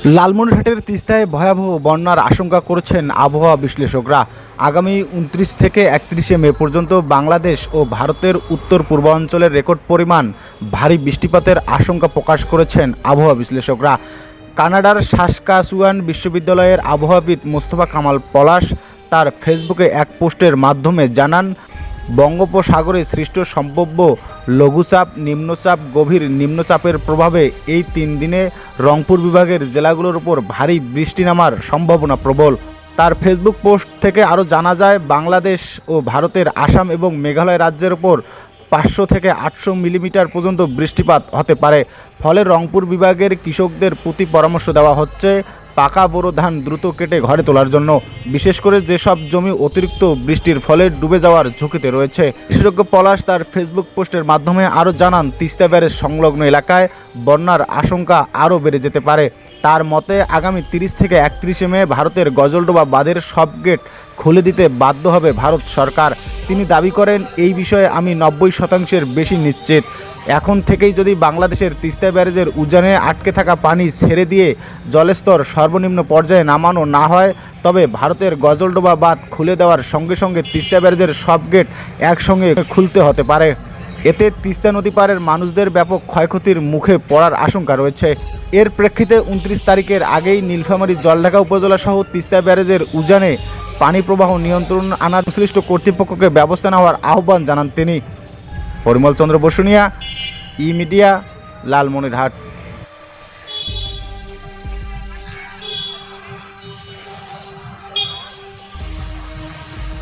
লালমনিরহাটের তিস্তায় ভয়াবহ বন্যার আশঙ্কা করছেন আবহাওয়া বিশ্লেষকরা। আগামী ২৯ থেকে ৩১ মে পর্যন্ত বাংলাদেশ ও ভারতের উত্তর পূর্বাঞ্চলের রেকর্ড পরিমাণ ভারী বৃষ্টিপাতের আশঙ্কা প্রকাশ করেছেন আবহাওয়া বিশ্লেষকরা। কানাডার সাসকাচুয়ান বিশ্ববিদ্যালয়ের আবহাওয়াবিদ মোস্তফা কামাল পলাশ তার ফেসবুকে এক পোস্টের মাধ্যমে জানান, বঙ্গোপসাগরে সৃষ্ট সম্ভাব্য লঘুচাপ, নিম্নচাপ, গভীর নিম্নচাপের প্রভাবে এই ৩ দিনে রংপুর বিভাগের জেলাগুলোর উপর ভারী বৃষ্টি নামার সম্ভাবনা প্রবল। তার ফেসবুক পোস্ট থেকে আরও জানা যায়, বাংলাদেশ ও ভারতের আসাম এবং মেঘালয় রাজ্যের ওপর ৫০০ থেকে ৮০০ মিলিমিটার পর্যন্ত বৃষ্টিপাত হতে পারে। ফলে রংপুর বিভাগের কৃষকদের প্রতি পরামর্শ দেওয়া হচ্ছে পাকা বোরো ধান দ্রুত কেটে ঘরে তোলার জন্য, বিশেষ করে যেসব জমি অতিরিক্ত বৃষ্টির ফলে ডুবে যাওয়ার ঝুঁকিতে রয়েছে। বিশেষজ্ঞ পলাশ তার ফেসবুক পোস্টের মাধ্যমে আরও জানান, তিস্তা ব্যারেজ সংলগ্ন এলাকায় বন্যার আশঙ্কা আরও বেড়ে যেতে পারে। তার মতে আগামী ৩০ থেকে ৩১ মে ভারতের গজলডোবা বাঁধের সব গেট খুলে দিতে বাধ্য হবে ভারত সরকার। তিনি দাবি করেন, এই বিষয়ে আমি ৯০% বেশি নিশ্চিত। এখন থেকেই যদি বাংলাদেশের তিস্তা ব্যারেজের উজানে আটকে থাকা পানি ছেড়ে দিয়ে জলস্তর সর্বনিম্ন পর্যায়ে নামানো না হয়, তবে ভারতের গজলডোবা বাঁধ খুলে দেওয়ার সঙ্গে সঙ্গে তিস্তা ব্যারেজের সব গেট একসঙ্গে খুলতে হতে পারে। এতে তিস্তা নদী পাড়ের মানুষদের ব্যাপক ক্ষয়ক্ষতির মুখে পড়ার আশঙ্কা রয়েছে। এর প্রেক্ষিতে ২৯ তারিখের আগেই নীলফামারী জলঢাকা উপজেলা সহ তিস্তা ব্যারেজের উজানে পানি প্রবাহ নিয়ন্ত্রণ আনার সংশ্লিষ্ট কর্তৃপক্ষকে ব্যবস্থা নেওয়ার আহ্বান জানান তিনি। পরিমল চন্দ্র বসুনিয়া, ই মিডিয়া, লালমনিরহাট।